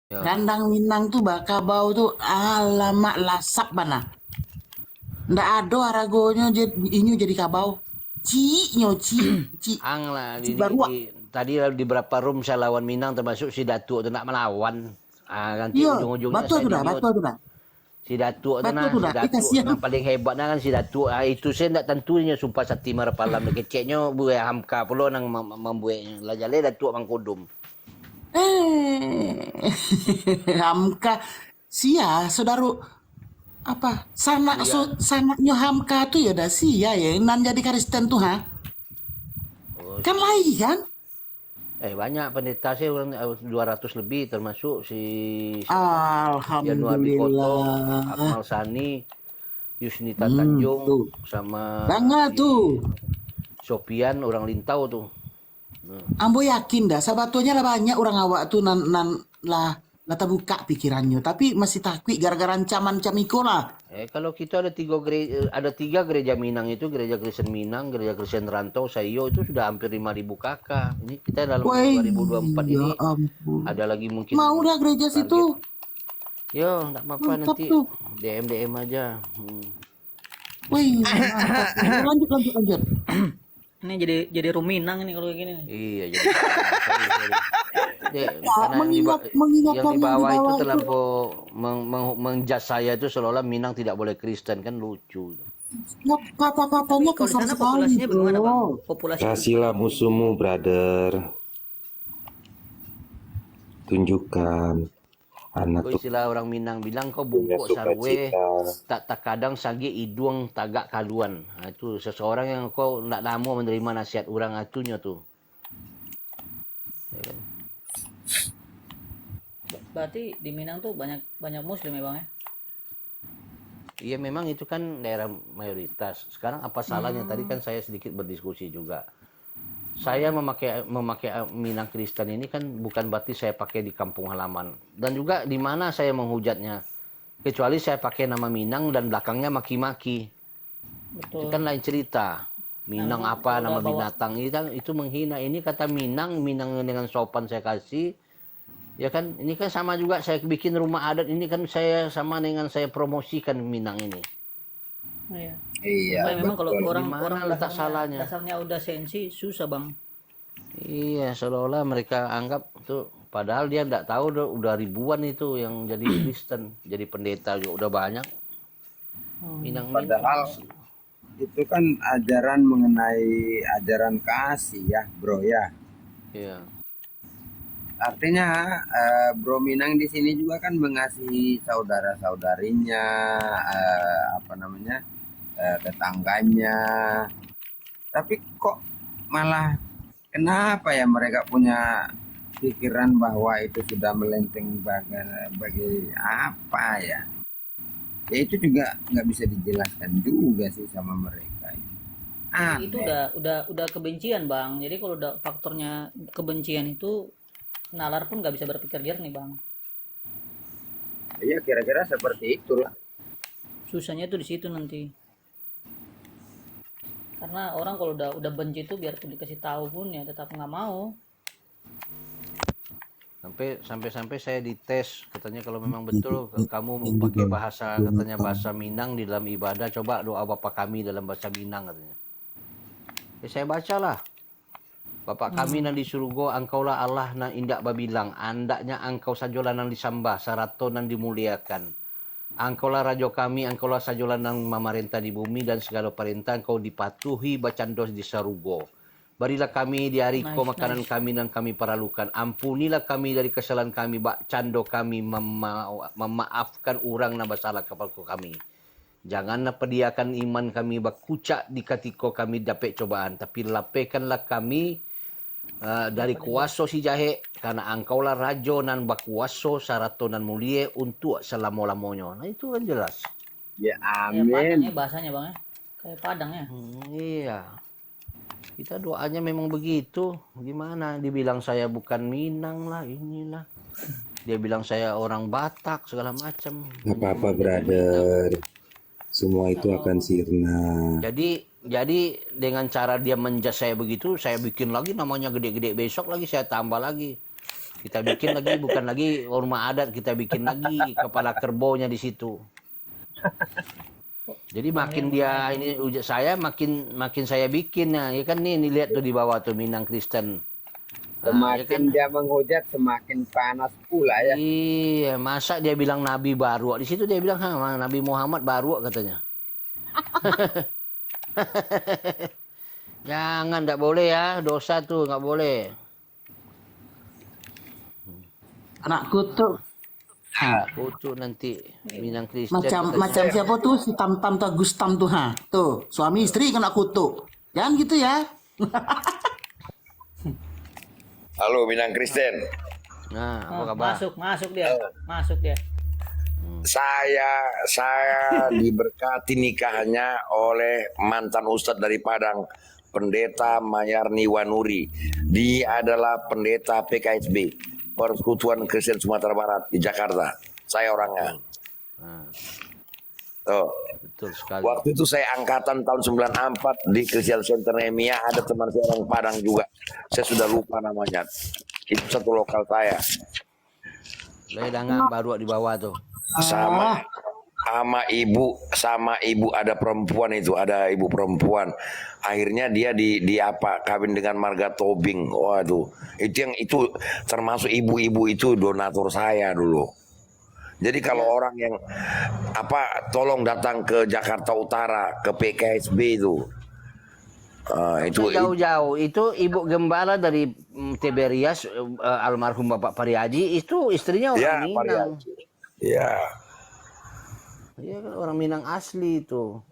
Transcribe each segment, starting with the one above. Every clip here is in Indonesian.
Ya. Randang Minang tuh bakabau tuh alamak lasak mana. Ndak ada aragonya ini jadi kabau. Ci Ang lah ci baru. tadi di beberapa room saya lawan Minang termasuk si Datuk tu nak melawan. Nanti Iya, ujung-ujungnya betul saya tuh di dah, mute. betul tuh dah. Si Datuk tu Betul nah, tuh si dah. Datuk Kasihan. yang paling hebatnya kan si Datuk. Itu saya tidak tentunya sumpah sakti marapalam keceknya buaya hamka pula nang membuatnya. Lah jale Datuk mangkudum. Eh, Hamka sia saudara apa Iya. sanaknya Hamka tuh ya dah sia ya nan jadi Kristen tuh ha Oh, kan lain kan. banyak pendeta saya orang 200 lebih termasuk si siapa? Januar Bikoto, Alhamdulillah. Akmal Sani, Yusnita Tanjung Tuh sama banget si tuh. Sopian orang Lintau tuh. Nah, Ambo yakin dah sabatunya lah banyak orang awak tuh nan lah terbuka pikirannya tapi masih takut gara-gara ancaman camiko lah. kalau kita ada tiga gereja Minang itu, gereja Kristen Minang, gereja Kristen Rantau, Sayo itu sudah hampir 5.000 kakak. Ini kita dalam Wah 2024 ya ini ampun, ada lagi mungkin mau dah gereja situ, target. Yo, enggak apa-apa mantap nanti tuh. DM aja. Wih, mantap tuh. Lanjut. Ini jadi ruminang ini kalau kayak gini nih. Iya, jadi sorry. Ya, Karena yang mengingatkan di yang di bawah itu bawah itu. terlampau menjudge saya itu seolah-olah Minang tidak boleh Kristen, kan lucu. Ya, Tapi kata-katanya kalau di kasar sana sekali, populasinya bagaimana, Bang? bro. Populasi Kasihlah musuhmu, brother. Tunjukkan anak Kau tuh istilah orang Minang bilang kau punya bungkuk sarwe sukacita. tak kadang sage iduang tagak kaluan. Nah, itu seseorang yang kau tidak lama menerima nasihat orang atunya tuh. Ya kan? berarti di Minang tuh banyak banyak Muslim ya, Bang ya? Iya memang itu kan daerah mayoritas. Sekarang apa salahnya? Tadi kan saya sedikit berdiskusi juga. Saya memakai Minang Kristen ini kan bukan berarti saya pakai di kampung halaman. Dan juga di mana saya menghujatnya. Kecuali saya pakai nama Minang dan belakangnya maki-maki. Itu Betul. kan lain cerita. Minang memang apa kalau nama udah bawa binatang itu menghina. Ini kata Minang dengan sopan saya kasih. Ya kan, ini kan sama juga saya bikin rumah adat ini kan saya sama dengan saya promosikan Minang ini. iya. Iya, Memang kalau betul. orang Di mana letak salahnya? dasarnya udah sensi susah, Bang. Iya, seolah-olah mereka anggap tuh, padahal dia tidak tahu udah ribuan itu yang jadi Kristen, jadi pendeta juga udah banyak. Minang Padahal itu kan ajaran mengenai ajaran kasih ya, bro ya. Iya. Artinya Bro Minang di sini juga kan mengasihi saudara-saudarinya, apa namanya, tetangganya. Tapi kok malah kenapa ya mereka punya pikiran bahwa itu sudah melenceng bagi apa ya? Ya itu juga nggak bisa dijelaskan juga sih sama mereka. Jadi itu Aneh. udah kebencian, Bang. Jadi kalau udah faktornya kebencian itu nalar pun nggak bisa berpikir jernih, Bang. Ya kira-kira seperti itulah. Susahnya tuh di situ nanti. Karena orang kalau udah benci itu biarpun dikasih tahu pun ya tetap nggak mau. Sampai saya dites, katanya kalau memang betul kamu pakai bahasa Minang di dalam ibadah, coba doa Bapa kami dalam bahasa Minang katanya. Saya bacalah. Bapak kami nan di surga, engkaulah Allah nan indak babilang, andaknya engkau sajolah nan disambah, sarato nan dimuliakan. Engkaulah raja kami, engkaulah sajolah nan memerintah di bumi dan segala perintah engkau dipatuhi bacandos di sarugo. Barilah kami di hari ko makanan kami dan kami paralukan. Ampunilah kami dari kesalahan kami, bak cando kami memaafkan orang na bersalah kepada kami. Janganlah pediakan iman kami bakucak di katiko kami dapat cobaan, tapi lapaikanlah kami dari kuaso si jahe, karena engkaulah rajo nan bakuaso sarato nan mulie untuk selama-lamanya. Nah itu kan jelas. Ya Kayak Padang ya amin. bahasanya, Bang ya. Kayak Padang ya. Iya. Kita doanya memang begitu. Gimana? Dibilang saya bukan Minang lah, inilah. Dia bilang saya orang Batak, segala macam. Gak apa-apa, brother. Semua itu akan sirna. Jadi dengan cara dia menjudge saya begitu, saya bikin lagi namanya gede-gede, besok lagi saya tambah lagi. Kita bikin lagi, bukan lagi rumah adat, kita bikin lagi kepala kerbonya di situ. Jadi makin dia ini ujak saya, makin saya bikin ya kan nih lihat tuh di bawah tuh Minang Kristen. Ya Semakin kan? dia menghujat, semakin panas pula ya. Iya, masa dia bilang nabi baru. Di situ dia bilang, Nabi Muhammad baru katanya. Jangan, enggak boleh ya, dosa tuh enggak boleh. Anak kutuk. Kucuk nanti Minang Kristen. Macam siapa tuh si Tam tuh Gustam tuh tuh suami istri kena kutuk, jangan gitu ya. Halo Minang Kristen. Nah, apa kabar? Masuk dia. Saya diberkati nikahnya oleh mantan ustadz dari Padang, Pendeta Mayarni Wanuri. Dia adalah pendeta PKSB, Persekutuan Kristen Sumatera Barat di Jakarta. Saya orangnya. Nah, Oh. betul sekali. Waktu itu saya angkatan tahun 94 di Christian Center Nehemia, ada teman saya orang Padang juga. Saya sudah lupa namanya. Itu satu lokal saya. Ledangan baru di bawah tuh. Sama ibu ada perempuan itu, ada ibu perempuan. Akhirnya dia di apa kawin dengan Marga Tobing. Waduh, itu termasuk ibu-ibu itu donatur saya dulu. Jadi kalau orang yang tolong datang ke Jakarta Utara, ke PKSB itu Jauh-jauh itu ibu gembala dari Tiberias, almarhum Bapak Pariaji, itu istrinya orang Minang. Pariaji. Ya. Iya kan orang Minang asli itu.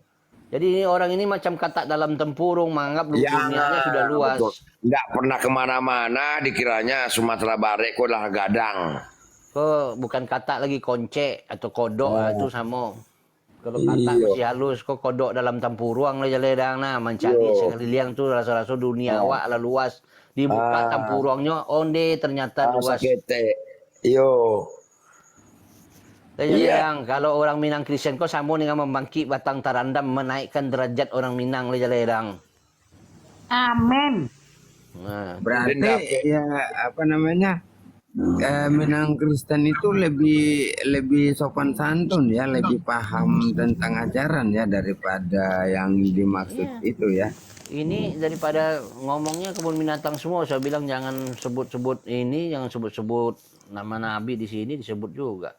Jadi ini orang ini macam katak dalam tempurung, menganggap dunianya sudah luas. Nggak pernah kemana-mana, dikiranya Sumatera Barat kok lah gadang. Kok bukan katak lagi, konce atau kodok itu sama. Kalau katak masih halus, kok kodok dalam tempurung lah jaledang nah mencari sekeliling tuh rasa-rasa dunia awak lah luas. Dibuka tempurungnya, onde ternyata luas. Yo. Lejaledang, kalau orang Minang Kristen kok sama dengan membangkit batang tarandam, menaikkan derajat orang Minang lejaledang. Amin. Nah, Berarti ya apa namanya, Minang Kristen itu lebih sopan santun ya, lebih paham tentang ajaran ya daripada yang dimaksud itu ya. ini daripada ngomongnya kebun binatang semua, saya bilang jangan sebut-sebut ini, jangan sebut-sebut nama Nabi di sini disebut juga.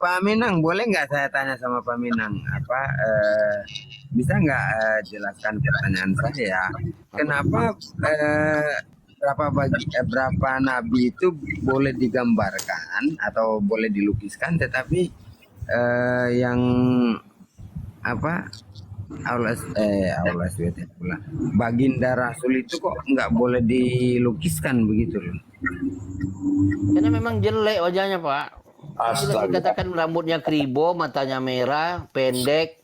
Pak Minang, boleh nggak saya tanya sama Pak Minang, bisa nggak jelaskan pertanyaan saya? Kenapa berapa nabi itu boleh digambarkan atau boleh dilukiskan, tetapi yang baginda Rasul itu kok nggak boleh dilukiskan begitu loh? Karena memang jelek wajahnya, Pak. Astaga. Dikatakan rambutnya kribo, matanya merah, pendek,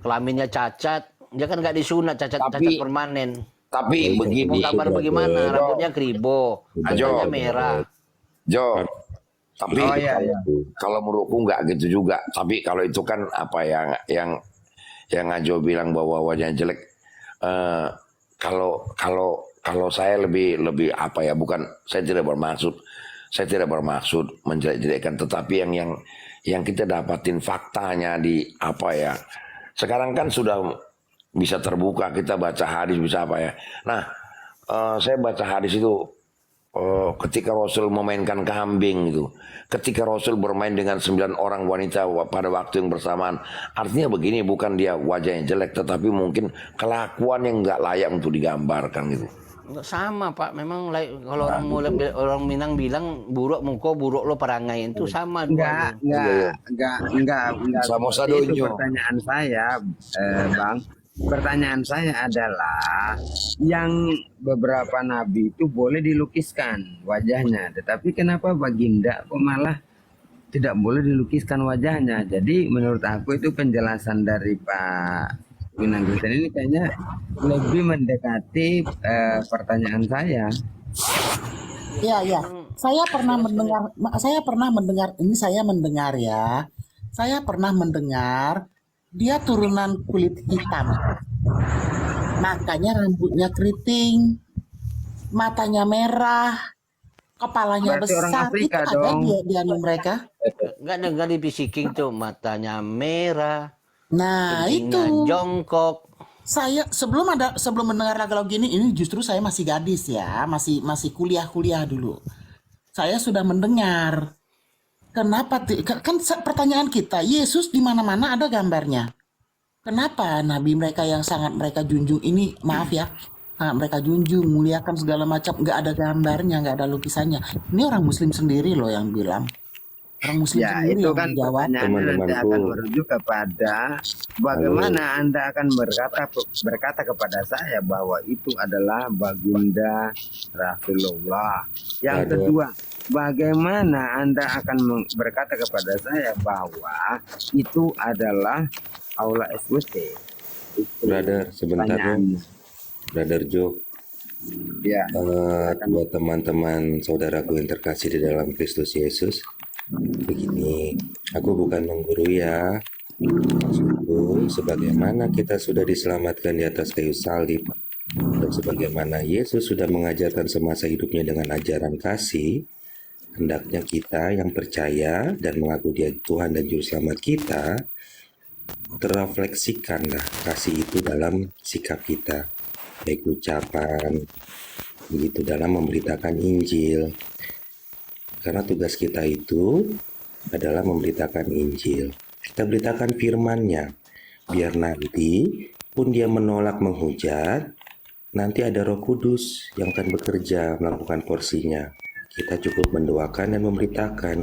kelaminnya cacat. Dia kan nggak disunat, cacat permanen. Tapi Mau begini, kabar bagaimana? Rambutnya kribo, matanya merah. Jo. Tapi iya. kalau menurutku nggak gitu juga. Tapi kalau itu kan apa yang Ajo bilang bahwa wajahnya jelek. Kalau saya lebih bukan, saya tidak bermaksud menjelek-jelekkan, tetapi yang kita dapatin faktanya di sekarang kan sudah bisa terbuka, kita baca hadis bisa Nah, saya baca hadis itu ketika Rasul memainkan kambing itu, ketika Rasul bermain dengan 9 orang wanita pada waktu yang bersamaan, artinya begini, bukan dia wajahnya jelek, tetapi mungkin kelakuan yang nggak layak untuk digambarkan gitu. Nggak sama, Pak. Memang kalau orang Minang bilang buruk muka, buruk lo perangai, itu sama. Enggak. Sama Itu sadonyo. pertanyaan saya, Bang. Pertanyaan saya adalah yang beberapa nabi itu boleh dilukiskan wajahnya, tetapi kenapa baginda kok malah tidak boleh dilukiskan wajahnya? Jadi menurut aku itu penjelasan dari Pak Minang Kristen ini kayaknya lebih mendekati pertanyaan saya. Iya. Saya pernah mendengar ini, saya pernah mendengar dia turunan kulit hitam. Makanya rambutnya keriting. matanya merah, kepalanya Berarti orang besar. Afrika Itu ada dong. di anu mereka. Nggak dibisikin tuh, matanya merah, Nah, itu. kencingnya jongkok. Saya sebelum mendengar lagu gini, ini justru saya masih gadis ya, masih kuliah dulu. Saya sudah mendengar. Kenapa kan pertanyaan kita, Yesus di mana-mana ada gambarnya. Kenapa nabi mereka yang sangat mereka junjung ini, maaf ya, sangat mereka junjung, muliakan segala macam, nggak ada gambarnya, nggak ada lukisannya. Ini orang Muslim sendiri loh yang bilang. Orang Muslim Ya, sendiri itu yang kan menjawab. pertanyaannya nanti Teman-temanku. akan merujuk kepada bagaimana Anda akan berkata kepada saya bahwa itu adalah baginda Rasulullah. Yang Ada. kedua, bagaimana Anda akan berkata kepada saya bahwa itu adalah aula SWT. Itu Brother, sebentar dong. pertanyaannya. Brother Joe, Ya, buat teman-teman saudaraku yang terkasih di dalam Kristus Yesus, begini, aku bukan menggurui ya. Maksudku, sebagaimana kita sudah diselamatkan di atas kayu salib, dan sebagaimana Yesus sudah mengajarkan semasa hidupnya dengan ajaran kasih, hendaknya kita yang percaya dan mengaku Dia Tuhan dan Juru Selamat kita, terrefleksikanlah kasih itu dalam sikap kita, baik ucapan, begitu dalam memberitakan Injil. Karena tugas kita itu adalah memberitakan Injil. Kita beritakan firman-Nya, biar nanti pun dia menolak menghujat, nanti ada Roh Kudus yang akan bekerja melakukan porsinya. Kita cukup mendoakan dan memberitakan.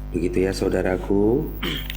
Begitu ya saudaraku.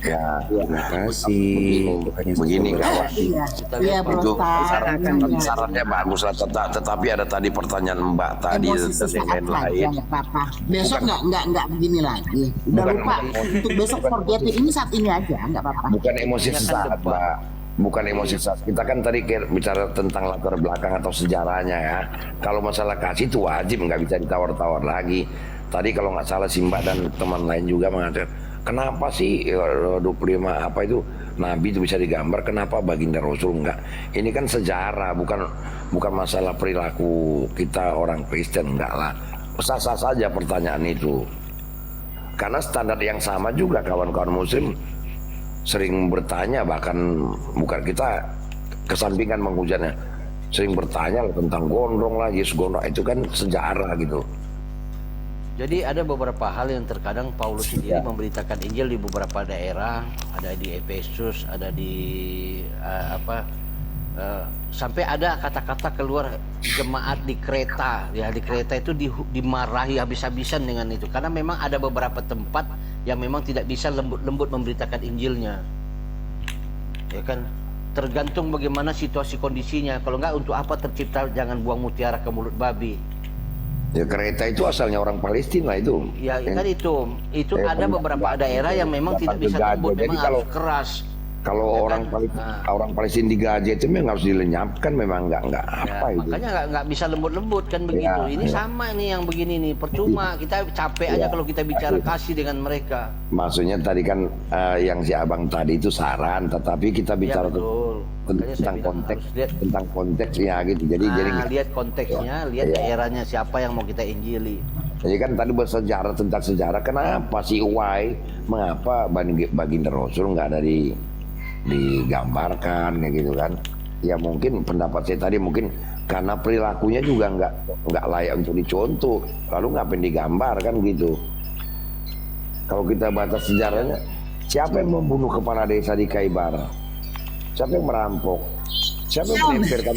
Ya, Terima kasih. Tuhan Yesus begini memberkati. kawan. Iya, iya Bro Itu Star. sarannya bagus lah, tetapi ada tadi pertanyaan Mbak tadi Emosi dan yang sesaat saja lain-lain. nggak apa-apa. Besok nggak begini lagi. Udah lupa untuk besok forget it. Ini saat ini aja nggak apa-apa. Bukan emosi Ini kan sesaat, debat. Mbak. Bukan emosi sesaat. Kita kan tadi bicara tentang latar belakang atau sejarahnya ya. Kalau masalah kasih itu wajib, nggak bisa ditawar-tawar lagi. Tadi kalau nggak salah si Mbak dan teman lain juga mengatakan, kenapa sih 25 apa itu Nabi itu bisa digambar, kenapa baginda Rasul enggak? Ini kan sejarah, bukan masalah perilaku kita orang Kristen, enggak lah. Sah-sah saja pertanyaan itu. Karena standar yang sama juga kawan-kawan Muslim sering bertanya, bahkan bukan kita kesampingkan menghujatnya, sering bertanya tentang gondrong lah, Yesus gondrong, itu kan sejarah gitu. Jadi ada beberapa hal yang terkadang Paulus sendiri memberitakan Injil di beberapa daerah, ada di Efesus, ada di sampai ada kata-kata keluar jemaat di Kreta. Ya, di Kreta itu dimarahi habis-habisan dengan itu karena memang ada beberapa tempat yang memang tidak bisa lembut-lembut memberitakan Injilnya. Ya kan? Tergantung bagaimana situasi kondisinya. Kalau enggak, untuk apa tercipta jangan buang mutiara ke mulut babi. Ya Kreta itu asalnya orang Palestina itu. Ya kan itu Ya, ada beberapa daerah yang memang tidak bisa lembut, Jadi memang harus keras. Kalau Ya orang kan? orang Palestina di Gaza itu memang harus dilenyapkan, memang nggak Ya, apa itu. makanya nggak bisa lembut-lembut kan begitu. Ini sama nih yang begini nih, percuma kita capek aja kalau kita bicara kasih dengan mereka. Maksudnya tadi kan yang si abang tadi itu saran, tetapi kita Ya bicara betul. Makanya saya tentang bilang konteks, harus lihat. tentang konteksnya gitu. Jadi Lihat konteksnya, lihat daerahnya siapa yang mau kita injili. jadi kan tadi bersejarah tentang sejarah. Kenapa si Uwai, mengapa baginda Rasul nggak ada digambarkan kayak gitu kan? Ya mungkin pendapat saya tadi mungkin karena perilakunya juga nggak layak untuk dicontoh, lalu ngapain digambar kan gitu. Kalau kita baca sejarahnya, siapa yang membunuh kepala desa di Khaybar? Siapa yang merampok? Siapa yang menyempirkan?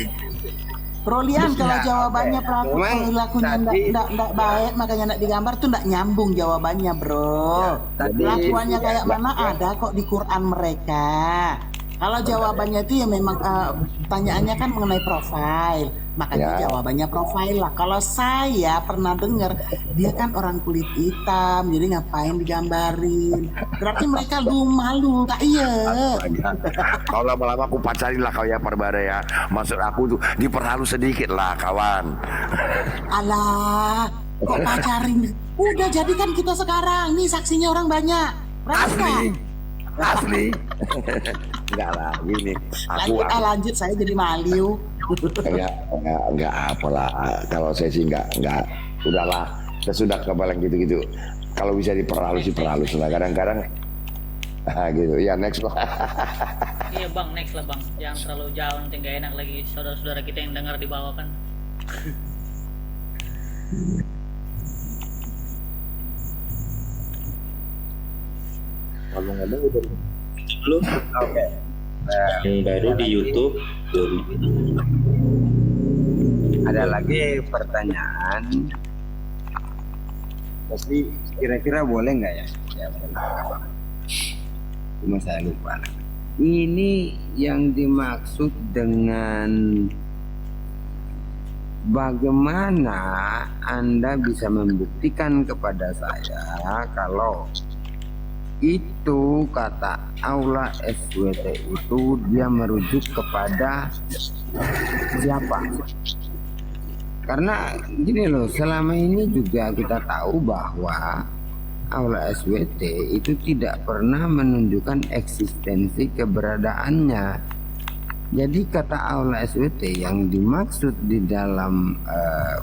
Rolian, kalau jawabannya Memang perilakunya tadi- ndak baik, makanya ndak digambar tuh ndak nyambung jawabannya, bro. tadi- Kelakuannya kayak mana ada kok di Quran mereka. Kalau jawabannya itu ya memang pertanyaannya kan mengenai profil, makanya Ya. jawabannya profil lah. Kalau saya pernah dengar dia kan orang kulit hitam, jadi ngapain digambarin? Berarti mereka malu, tak iya? Kalau lama-lama aku pacarin lah kau ya Parbada ya. Maksud aku tuh diperhalus sedikit lah kawan. Alah, kok pacarin? Udah jadi kan kita sekarang, nih saksinya orang banyak. Berapa? Asli. Enggak lah, gini. Aku Lanjut, lanjut, saya jadi maliu. Enggak apalah. Kalau saya sih enggak. Udahlah, sesudah kebalang gitu-gitu. Kalau bisa diperhalus diperhalus lah. Kadang-kadang gitu. Ya next lah. Iya bang, next lah bang. Jangan terlalu jauh nanti nggak enak lagi saudara-saudara kita yang dengar di bawah kan. Ngomong-ngomong udah Belum. Oke. yang baru di YouTube Ada lagi pertanyaan. Tapi kira-kira boleh nggak ya? Ya boleh. Cuma saya lupa. Ini yang dimaksud dengan bagaimana Anda bisa membuktikan kepada saya kalau itu kata aula SWT itu dia merujuk kepada siapa? Karena gini loh, selama ini juga kita tahu bahwa aula SWT itu tidak pernah menunjukkan eksistensi keberadaannya. Jadi kata aula SWT yang dimaksud di dalam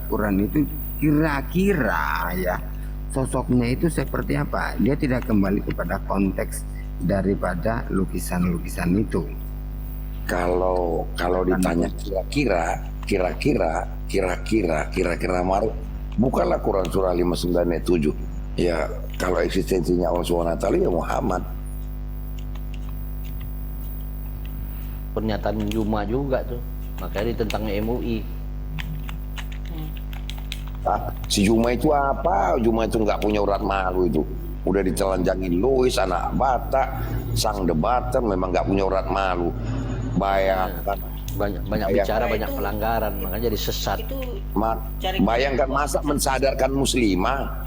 Quran itu kira-kira ya sosoknya itu seperti apa? Dia tidak kembali kepada konteks daripada lukisan-lukisan itu. Kalau ditanya kira-kira Maruf, bukanlah Quran surah 59 ayat 7. Ya kalau eksistensinya Allah SWT ya Muhammad. Pernyataan Juma juga tuh, makanya ditentang MUI. Si Juma itu apa? Juma itu nggak punya urat malu itu. Udah ditelanjangin Louis, anak Batak, sang debater memang nggak punya urat malu. Bayangkan. Banyak bicara, banyak pelanggaran, makanya jadi sesat. Itu Bayangkan masa mensadarkan muslimah.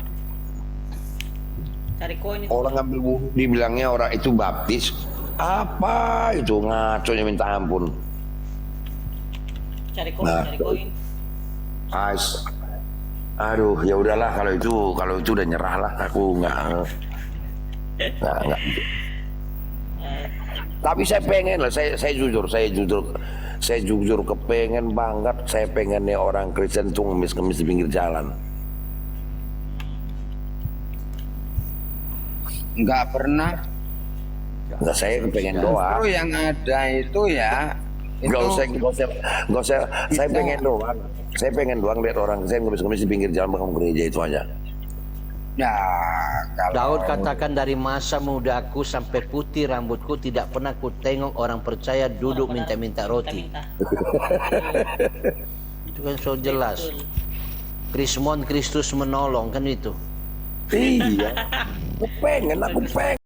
cari koin itu. Orang ngambil wudhu dibilangnya orang itu baptis. Apa itu ngaconya minta ampun. Cari koin, Nah, cari koin. Aduh, ya udahlah kalau itu udah nyerah lah, aku nggak. Tapi saya pengen lah, saya jujur kepengen banget, saya pengen nih orang Kristen tuh ngemis-ngemis di pinggir jalan. Nggak pernah. Nggak, saya kepengen doang. Justru yang ada itu ya. Nggak usah, saya pengen doang. Saya pengen doang lihat orang Kristen ngemis-ngemis di pinggir jalan bangun gereja itu aja. Ya, kalau Daud katakan dari masa mudaku sampai putih rambutku tidak pernah ku tengok orang percaya duduk minta-minta roti. Itu kan so jelas. Krismon Kristus menolong kan itu. Iya, aku pengen.